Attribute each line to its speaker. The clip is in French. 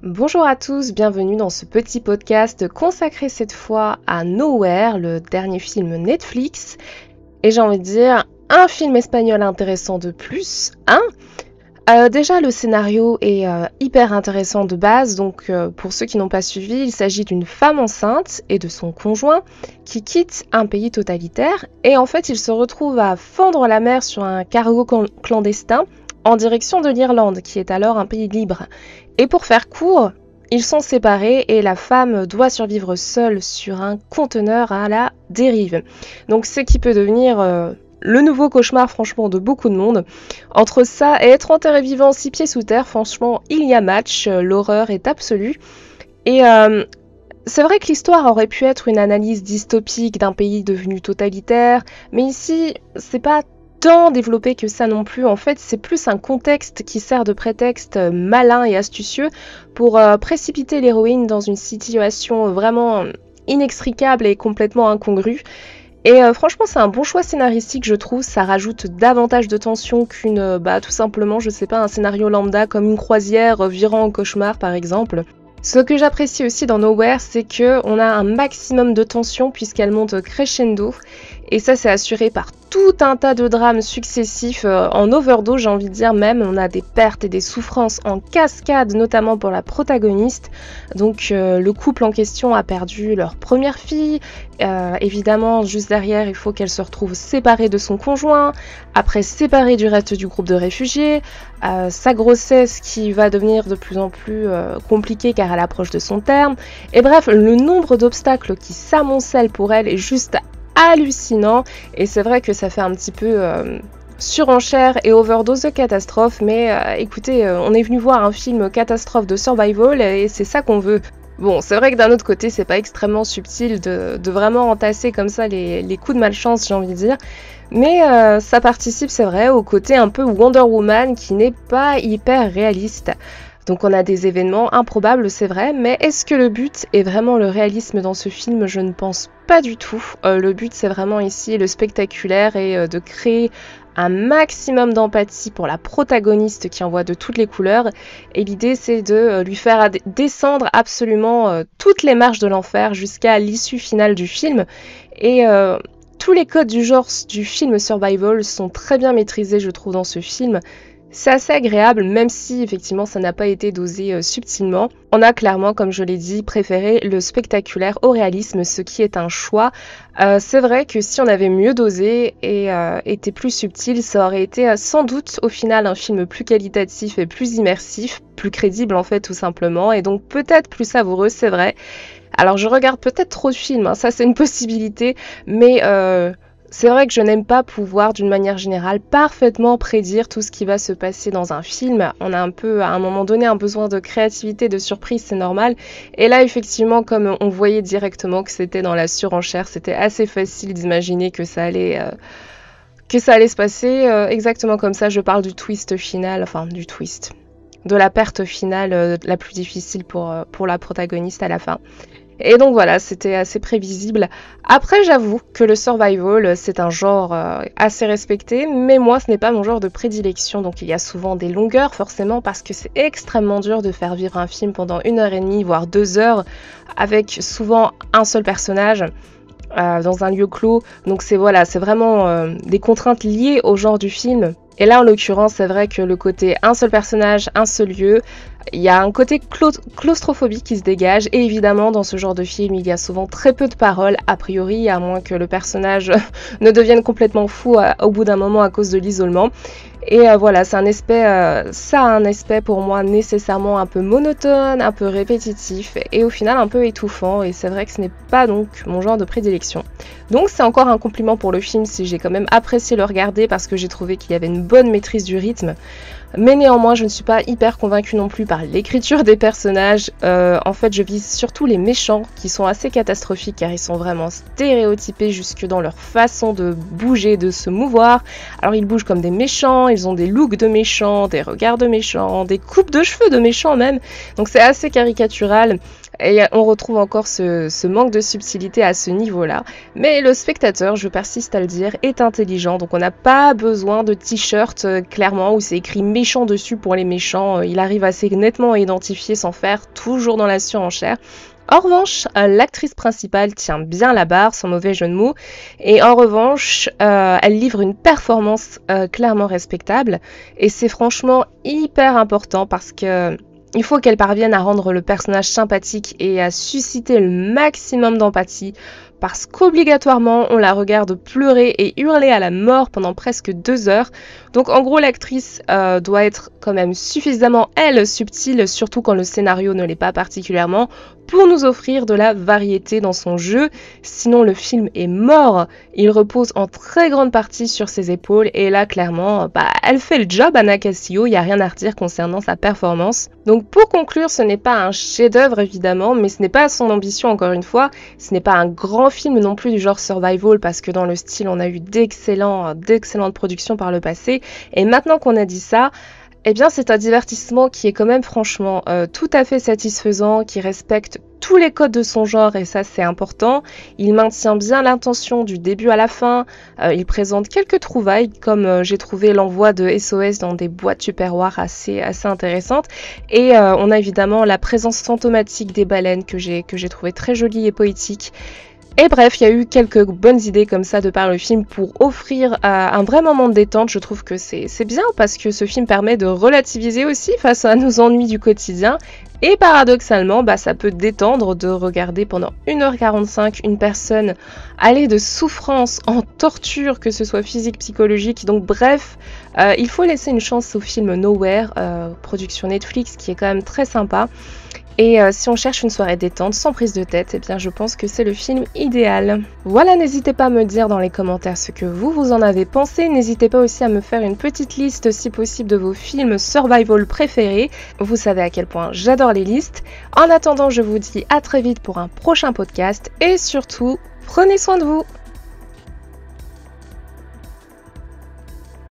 Speaker 1: Bonjour à tous, bienvenue dans ce petit podcast consacré cette fois à Nowhere, le dernier film Netflix. Et j'ai envie de dire, un film espagnol intéressant de plus, hein? Déjà, le scénario est hyper intéressant de base, donc pour ceux qui n'ont pas suivi, il s'agit d'une femme enceinte et de son conjoint qui quittent un pays totalitaire et en fait, ils se retrouvent à fendre la mer sur un cargo clandestin en direction de l'Irlande, qui est alors un pays libre. Et pour faire court, ils sont séparés et la femme doit survivre seule sur un conteneur à la dérive. Donc ce qui peut devenir le nouveau cauchemar franchement de beaucoup de monde. Entre ça et être enterré vivant 6 pieds sous terre, franchement il y a match, l'horreur est absolue. Et c'est vrai que l'histoire aurait pu être une analyse dystopique d'un pays devenu totalitaire, mais ici c'est pas tant développé que ça non plus. En fait, c'est plus un contexte qui sert de prétexte malin et astucieux pour précipiter l'héroïne dans une situation vraiment inextricable et complètement incongrue. Et franchement, c'est un bon choix scénaristique, je trouve. Ça rajoute davantage de tension qu'une, tout simplement, je sais pas, un scénario lambda comme une croisière virant en cauchemar, par exemple. Ce que j'apprécie aussi dans Nowhere, c'est qu'on a un maximum de tension puisqu'elle monte crescendo. Et ça, c'est assuré par tout un tas de drames successifs en overdose, j'ai envie de dire même. On a des pertes et des souffrances en cascade, notamment pour la protagoniste. Donc le couple en question a perdu leur première fille. Évidemment, juste derrière, il faut qu'elle se retrouve séparée de son conjoint, après séparée du reste du groupe de réfugiés. Sa grossesse qui va devenir de plus en plus compliquée car elle approche de son terme. Et bref, le nombre d'obstacles qui s'amoncellent pour elle est juste hallucinant, et c'est vrai que ça fait un petit peu surenchère et overdose de catastrophe, mais écoutez, on est venu voir un film catastrophe de survival et c'est ça qu'on veut. Bon, c'est vrai que d'un autre côté, c'est pas extrêmement subtil de vraiment entasser comme ça les coups de malchance, j'ai envie de dire, mais ça participe, c'est vrai, au côté un peu Wonder Woman qui n'est pas hyper réaliste. Donc on a des événements improbables, c'est vrai, mais est-ce que le but est vraiment le réalisme dans ce film? Je ne pense pas du tout. Le but, c'est vraiment ici le spectaculaire et de créer un maximum d'empathie pour la protagoniste qui envoie de toutes les couleurs. Et l'idée, c'est de lui faire descendre absolument toutes les marches de l'enfer jusqu'à l'issue finale du film. Et tous les codes du genre du film survival sont très bien maîtrisés, je trouve, dans ce film. C'est assez agréable, même si effectivement ça n'a pas été dosé subtilement. On a clairement, comme je l'ai dit, préféré le spectaculaire au réalisme, ce qui est un choix. C'est vrai que si on avait mieux dosé et été plus subtil, ça aurait été sans doute au final un film plus qualitatif et plus immersif, plus crédible en fait tout simplement, et donc peut-être plus savoureux, c'est vrai. Alors je regarde peut-être trop de films, hein, ça c'est une possibilité, mais c'est vrai que je n'aime pas pouvoir, d'une manière générale, parfaitement prédire tout ce qui va se passer dans un film. On a un peu, à un moment donné, un besoin de créativité, de surprise, c'est normal. Et là, effectivement, comme on voyait directement que c'était dans la surenchère, c'était assez facile d'imaginer que ça allait se passer exactement comme ça. Je parle du twist final, enfin du twist, de la perte finale la plus difficile pour la protagoniste à la fin. Et donc voilà, c'était assez prévisible. Après, j'avoue que le survival, c'est un genre assez respecté, mais moi, ce n'est pas mon genre de prédilection. Donc il y a souvent des longueurs, forcément, parce que c'est extrêmement dur de faire vivre un film pendant 1h30, voire 2 heures, avec souvent un seul personnage dans un lieu clos. Donc c'est vraiment des contraintes liées au genre du film. Et là, en l'occurrence, c'est vrai que le côté un seul personnage, un seul lieu, il y a un côté claustrophobie qui se dégage. Et évidemment, dans ce genre de film, il y a souvent très peu de paroles, a priori, à moins que le personnage ne devienne complètement fou au bout d'un moment à cause de l'isolement. Et voilà, ça a un aspect pour moi nécessairement un peu monotone, un peu répétitif et au final un peu étouffant. Et c'est vrai que ce n'est pas donc mon genre de prédilection. Donc c'est encore un compliment pour le film si j'ai quand même apprécié le regarder parce que j'ai trouvé qu'il y avait une bonne maîtrise du rythme. Mais néanmoins, je ne suis pas hyper convaincue non plus par l'écriture des personnages. En fait, je vise surtout les méchants qui sont assez catastrophiques car ils sont vraiment stéréotypés jusque dans leur façon de bouger, de se mouvoir. Alors ils bougent comme des méchants, ils ont des looks de méchants, des regards de méchants, des coupes de cheveux de méchants même. Donc c'est assez caricatural. Et on retrouve encore ce manque de subtilité à ce niveau-là. Mais le spectateur, je persiste à le dire, est intelligent. Donc on n'a pas besoin de t-shirt clairement où c'est écrit méchant méchant dessus pour les méchants. Il arrive assez nettement à identifier sans faire, toujours dans la surenchère. En revanche, l'actrice principale tient bien la barre, sans mauvais jeu de mots, et en revanche, elle livre une performance clairement respectable, et c'est franchement hyper important parce que il faut qu'elle parvienne à rendre le personnage sympathique et à susciter le maximum d'empathie, parce qu'obligatoirement on la regarde pleurer et hurler à la mort pendant presque 2 heures. Donc en gros l'actrice doit être quand même suffisamment, elle, subtile, surtout quand le scénario ne l'est pas particulièrement, pour nous offrir de la variété dans son jeu. Sinon le film est mort, il repose en très grande partie sur ses épaules, et là clairement, elle fait le job, Anna Castillo, il n'y a rien à redire concernant sa performance. Donc pour conclure, ce n'est pas un chef-d'œuvre évidemment, mais ce n'est pas son ambition encore une fois, ce n'est pas un grand film non plus du genre survival, parce que dans le style on a eu d'excellentes productions par le passé, et maintenant qu'on a dit ça, eh bien c'est un divertissement qui est quand même franchement tout à fait satisfaisant, qui respecte tous les codes de son genre, et ça c'est important. Il maintient bien l'intention du début à la fin, il présente quelques trouvailles, comme j'ai trouvé l'envoi de SOS dans des boîtes tupperware assez intéressantes, et on a évidemment la présence fantomatique des baleines que j'ai trouvé très jolie et poétique. Et bref, il y a eu quelques bonnes idées comme ça de par le film pour offrir un vrai moment de détente. Je trouve que c'est bien parce que ce film permet de relativiser aussi face à nos ennuis du quotidien. Et paradoxalement, ça peut détendre de regarder pendant 1h45 une personne aller de souffrance en torture, que ce soit physique, psychologique. Donc bref, il faut laisser une chance au film Nowhere, production Netflix, qui est quand même très sympa. Et si on cherche une soirée détente sans prise de tête, eh bien je pense que c'est le film idéal. Voilà, n'hésitez pas à me dire dans les commentaires ce que vous en avez pensé. N'hésitez pas aussi à me faire une petite liste si possible de vos films survival préférés. Vous savez à quel point j'adore les listes. En attendant, je vous dis à très vite pour un prochain podcast, et surtout, prenez soin de vous.